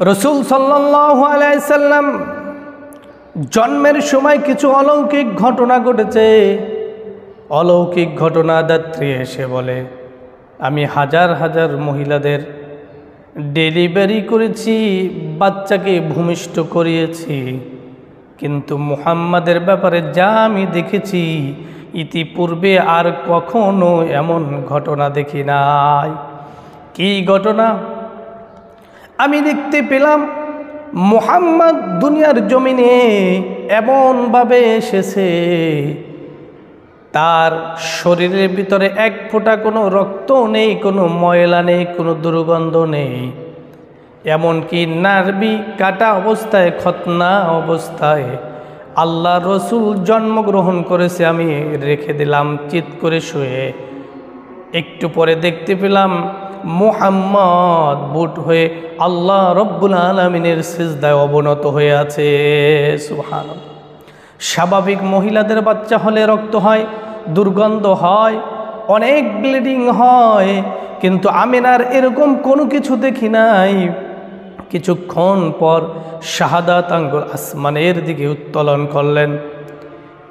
রাসূল সাল্লাল্লাহু আলাইহি সাল্লাম জন্মের সময় কিছু অলৌকিক ঘটনা ঘটেছে। অলৌকিক ঘটনা দাত্রী এসে বলে, আমি হাজার হাজার মহিলাদের ডেলিভারি করেছি, বাচ্চাকে ভূমিষ্ঠ করিয়েছি, কিন্তু মুহাম্মাদের ব্যাপারে যা আমি দেখেছি ইতিপূর্বে আর কখনো এমন ঘটনা দেখি নাই। কি ঘটনা? আমি দেখতে পেলাম মুহাম্মদ দুনিয়ার জমিনে এমনভাবে এসেছে, তার শরীরের ভিতরে এক ফোঁটা কোনো রক্ত নেই, কোনো ময়লা নেই, কোনো দুর্গন্ধ নেই। এমনকি নার্ভি কাটা অবস্থায়, খতনা অবস্থায় আল্লাহ রসুল জন্মগ্রহণ করেছে। আমি রেখে দিলাম চিৎ করে শুয়ে। একটু পরে দেখতে পেলাম মুহাম্মদ বুট হয়ে আল্লাহ রব্বুল আলামিনের সিজদায় অবনত হয়ে আছে। সুবহানাল্লাহ। স্বাভাবিক মহিলাদের বাচ্চা হলে রক্ত হয়, দুর্গন্ধ হয়, অনেক ব্লিডিং হয়, কিন্তু আমিনার এরকম কোনো কিছু দেখি নাই। কিছুক্ষণ পর শাহাদাত আঙ্গুল আসমানের দিকে উত্তোলন করলেন,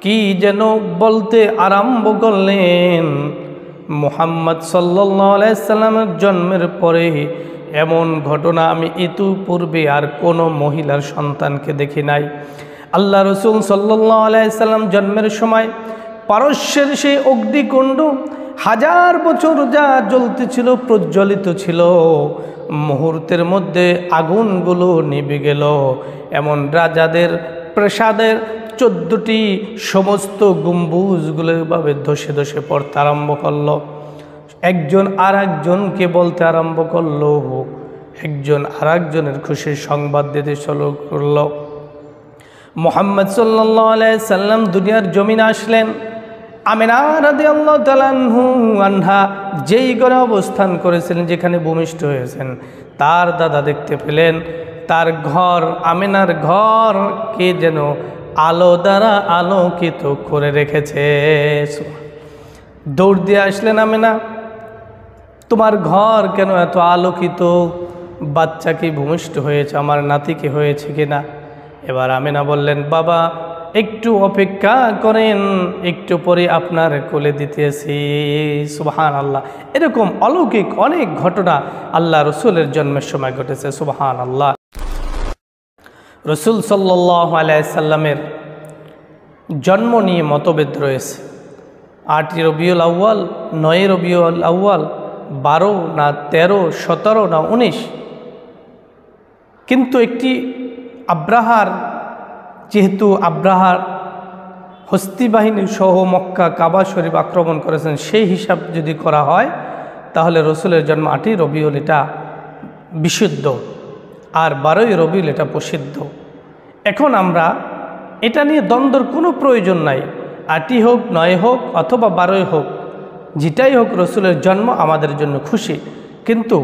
কি যেন বলতে আরম্ভ করলেন। মুহাম্মদ সাল্লাল্লাহু আলাইহি সাল্লামের জন্মের পরে এমন ঘটনা আমি ইতিপূর্বে আর কোনো মহিলার সন্তানকে দেখি নাই। আল্লাহ রসুল সাল্লাল্লাহু আলাইহি সাল্লাম জন্মের সময় পারস্যের সেই অগ্নিকুণ্ড হাজার বছর যা জ্বলতেছিল, প্রজ্বলিত ছিল, মুহূর্তের মধ্যে আগুনগুলো নিভে গেল। এমন রাজাদের প্রাসাদের 14টি সমস্ত গম্বুজগুলো এভাবে ধসে ধসে পড়তে আরম্ভ করলো। একজন আর একজনকে বলতে আরম্ভ করলো, একজন আর একজনের খুশির সংবাদ দিতে শুরু করলো। মুহাম্মদ সাল্লাল্লাহু আলাইহি সাল্লাম দুনিয়ার জমিনে আসলেন। আমিনা রাদিয়াল্লাহু তাআলা আনহা যেই ঘরে অবস্থান করেছিলেন, যেখানে ভূমিষ্ঠ হয়েছেন, তার দাদা দেখতে পেলেন তার ঘর, আমিনার ঘর কে যেন আলো দ্বারা আলোকিত করে রেখেছে। দৌড় দিয়ে আসলেন, আমিনা তোমার ঘর কেন এত আলোকিত? বাচ্চা কি ভূমিষ্ঠ হয়েছে? আমার নাতিকে হয়েছে কিনা? এবার আমিনা বললেন, বাবা একটু অপেক্ষা করেন, একটু পরে আপনার কোলে দিতেছি। সুবহানাল্লাহ। এরকম অলৌকিক অনেক ঘটনা আল্লাহ রসুলের জন্মের সময় ঘটেছে। সুবহানাল্লাহ। রসুল সাল্লাল্লাহু আলাইহি সাল্লামের জন্ম নিয়ে মতভেদ রয়েছে। 8 রবিউল আউয়াল, 9 রবিউল আউয়াল, 12 না 13, 17 না 19। কিন্তু একটি আব্রাহার, যেহেতু আব্রাহার হস্তি বাহিনী সহ মক্কা কাবা শরীফ আক্রমণ করেছেন, সেই হিসাব যদি করা হয় তাহলে রসুলের জন্ম 8 রবিউল এটা বিশুদ্ধ, আর 12 রবিউল এটা প্রসিদ্ধ। এখন আমরা এটা নিয়ে দ্বন্দ্বর কোনো প্রয়োজন নাই। 8 হোক, 9 হোক, অথবা 12 হোক, যেটাই হোক রসুলের জন্ম আমাদের জন্য খুশি। কিন্তু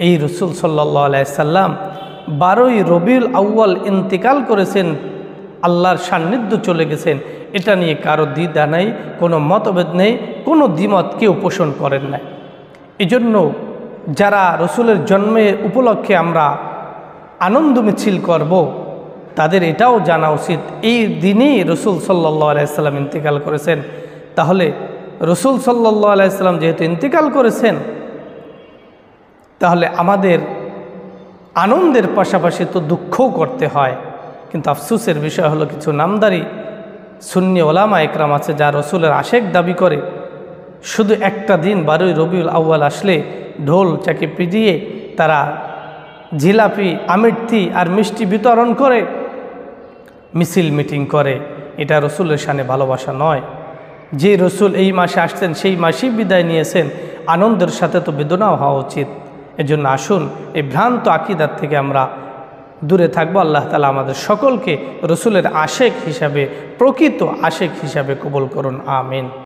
এই রসুল সাল্লাল্লাহু আলাইহি সাল্লাম 12 রবিউল আউয়াল ইন্তেকাল করেছেন, আল্লাহর সান্নিধ্য চলে গেছেন, এটা নিয়ে কারো দ্বিধা নেই, কোনো মতভেদ নেই, কোনো দ্বিমত কেউ পোষণ করেন না। এজন্য যারা রসুলের জন্মের উপলক্ষে আমরা আনন্দ মিছিল করব, তাদের এটাও জানা উচিত এই দিনেই রসুল সাল্লাল্লাহু আলাইহি সাল্লাম ইন্তেকাল করেছেন। তাহলে রসুল সাল্লাল্লাহু আলাইহি সাল্লাম যেহেতু ইন্তেকাল করেছেন, তাহলে আমাদের আনন্দের পাশাপাশি তো দুঃখও করতে হয়। কিন্তু আফসোসের বিষয় হলো, কিছু নামদারি সুন্নি ওলামা একরাম আছে যা রসুলের আশেক দাবি করে, শুধু একটা দিন 12 রবিউল আউয়াল আসলে ঢোল চাকি পিটিয়ে তারা জিলাপি, আমিরতি আর মিষ্টি বিতরণ করে, মিছিল মিটিং করে। এটা রসুলের শানে ভালোবাসা নয়। যে রসুল এই মাসে আসছেন, সেই মাসেই বিদায় নিয়েছেন, আনন্দের সাথে তো বেদনাও হওয়া উচিত। এজন্য আসুন এই ভ্রান্ত আকীদার থেকে আমরা দূরে থাকবো। আল্লাহ তাআলা আমাদের সকলকে রসুলের আশেক হিসাবে, প্রকৃত আশেক হিসাবে কবুল করুন। আমিন।